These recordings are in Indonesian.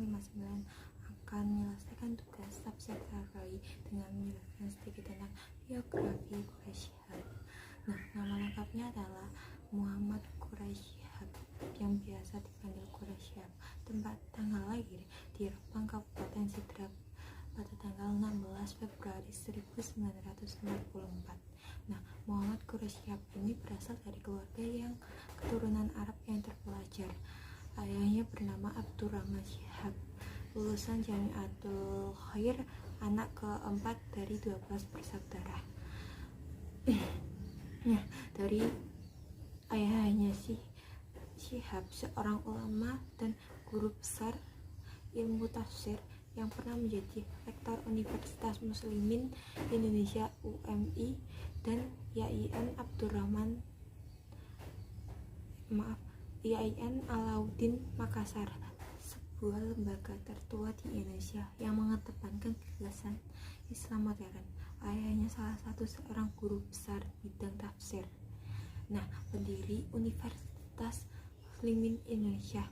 1959 akan menyelesaikan tugas tafsir Tabari dengan menjelaskan sedikit tentang biografi Quraisy Shihab. Nah, nama lengkapnya adalah Muhammad Quraisy Shihab yang biasa dipanggil Quraisy Shihab. Tempat tanggal lahir di Rempang, Kabupaten Sidrap pada tanggal 16 Februari 1944. Nah, Muhammad Quraisy Shihab ini berasal dari keluarga yang keturunan Arab yang terpelajar. Ayahnya bernama Abdurrahman Shihab, lulusan Jamiatul Khair, anak keempat dari 12 bersaudara. Nah, dari ayahnya Shihab, seorang ulama dan guru besar ilmu tafsir yang pernah menjadi rektor Universitas Muslimin Indonesia UMI, dan IAIN Alauddin Makassar, sebuah lembaga tertua di Indonesia yang mengedepankan gagasan Islam modern. Ayahnya salah satu seorang guru besar bidang tafsir. Nah, pendiri Universitas Muslimin Indonesia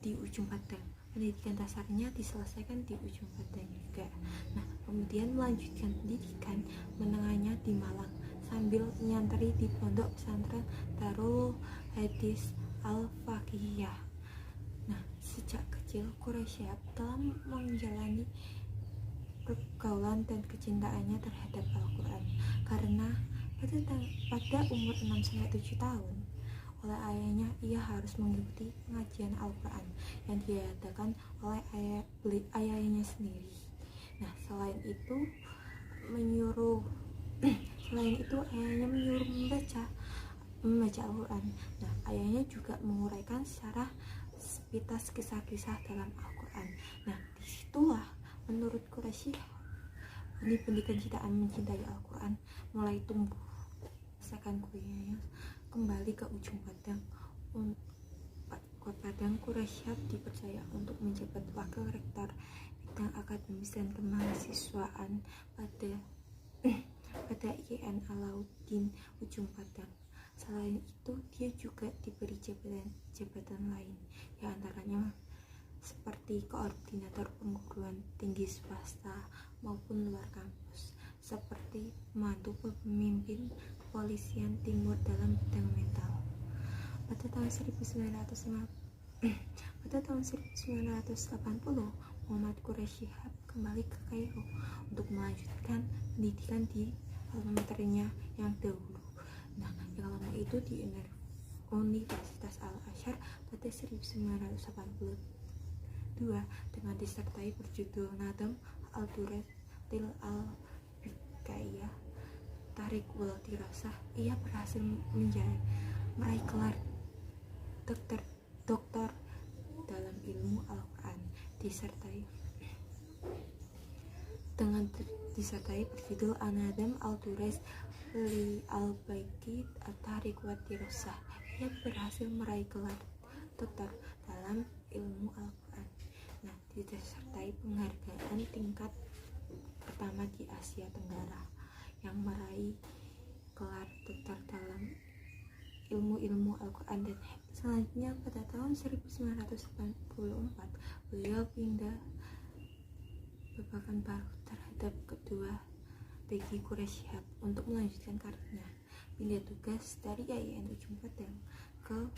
di Ujung Pandang. Pendidikan dasarnya diselesaikan di Ujung Pandang juga. Nah, kemudian melanjutkan pendidikan menengahnya di Malang sambil menyantri di pondok pesantren Darul Hadis Al-Faqihiyah. Nah, sejak kecil Quraisy Shihab telah menjalani pergaulan dan kecintaannya terhadap Al-Quran, karena pada umur 6-7 tahun oleh ayahnya ia harus mengikuti pengajian Al-Quran yang diadakan oleh ayahnya sendiri. Nah, selain itu ayahnya menyuruh membaca Al-Quran. Nah, ayahnya juga menguraikan secara sepintas kisah-kisah dalam Al-Quran. Nah, disitulah menurut Quraisy benih-benih kecintaan mencintai Al-Quran mulai tumbuh. Seakan kuliahnya kembali ke Ujung Pandang. Padang, Quraisy Shihab dipercaya untuk menjabat wakil rektor bidang akademis dan kemahasiswaan pada IAIN Alauddin Ujung Pandang. Selain itu, dia juga diberi jabatan lain, di antaranya seperti koordinator perguruan tinggi swasta maupun luar kampus, seperti membantu pemimpin kepolisian timur dalam bidang mental. Pada tahun 1980, Muhammad Quraisy Shihab kembali ke Kairo untuk melanjutkan pendidikan di alma maternya yang dahulu. Nah, yang lama itu di Universitas Al-Azhar pada 1982 dengan disertai berjudul Nadam Al-Dures Til Al-Bikaiyah Tarik wal Dirasah. Ia berhasil meraih gelar doktor dalam ilmu Al-Quran disertai berjudul An-Nadam Al-Dures Li Al-Baiki At-Tarik wa Dirasah. Ia berhasil meraih gelar doktor dalam ilmu Al-Quran. Nah, disertai penghargaan tingkat pertama di Asia Tenggara yang meraih gelar doktor dalam ilmu Al-Quran dan hadis. Selanjutnya pada tahun 1984 beliau pindah babakan baru terhadap kedua bagi Quraisy Shihab untuk melanjutkan karirnya. Pindah tugas dari IAIN Ujung Pandang ke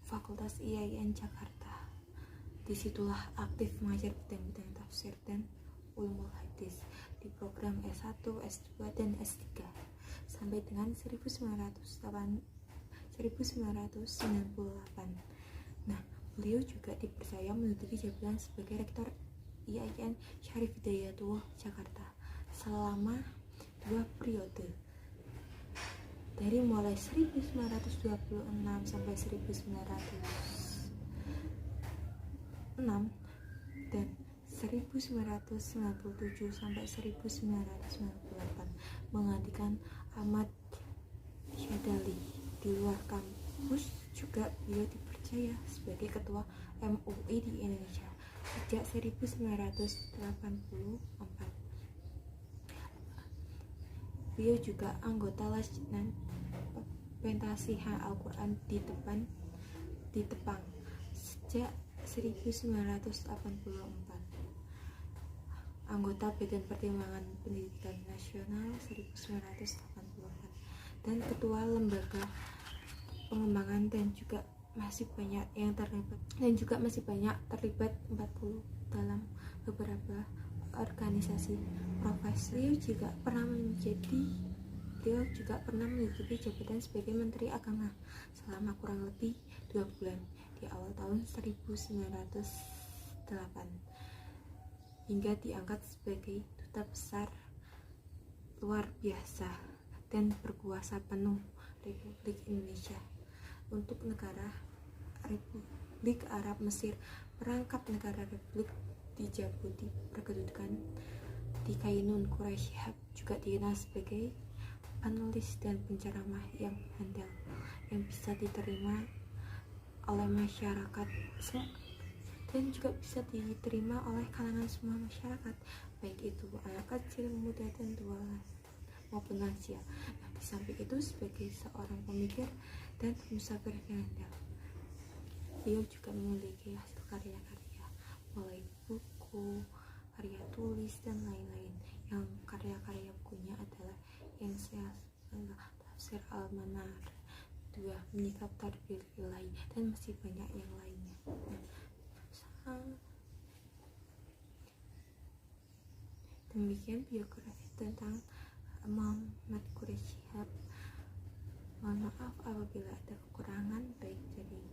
Fakultas IAIN Jakarta. Disitulah aktif mengajar bidang-bidang tafsir dan ulumul hadis di program S1, S2, dan S3 sampai dengan 1998. Nah, beliau juga dipercaya menduduki jabatan sebagai rektor IAIN Syarif Hidayatullah Jakarta selama 2 periode, dari mulai 1926 sampai 1906 dan 1997 sampai 1998 menggantikan Ahmad Syadali. Di luar kampus juga beliau dipercaya sebagai ketua MUI di Indonesia sejak 1984. Beliau juga anggota Lajnan Pentasihan Al-Quran di Tepang sejak 1984. Anggota Badan Pertimbangan Pendidikan Nasional 1984 dan Ketua Lembaga Pengembangan dan juga masih banyak 40 dalam beberapa organisasi profesi. Beliau juga pernah menduduki jabatan sebagai Menteri Agama selama kurang lebih 2 bulan di awal tahun 1908 hingga diangkat sebagai Duta Besar luar biasa dan berkuasa penuh Republik Indonesia untuk negara Republik Arab Mesir, perangkap negara Republik Djibouti berkedudukan di Kainun. Quraisy Shihab juga dikenal sebagai penulis dan penceramah yang handal yang bisa diterima oleh masyarakat dan juga bisa diterima oleh kalangan semua masyarakat, baik itu anak kecil, muda, dan tua maupun lansia. Di samping itu, sebagai seorang pemikir dan musafir yang handal, beliau juga memiliki hasil karya-karya mulai buku, karya tulis, dan lain-lain. Yang karya-karya bukunya adalah yang saya Tafsir Al-Manar, 2 Menyikap Tadbir Ilahi, dan masih banyak yang lainnya. Demikian biografi tentang Muhammad Quraisy Shihab. Mohon maaf apabila ada kekurangan baik dari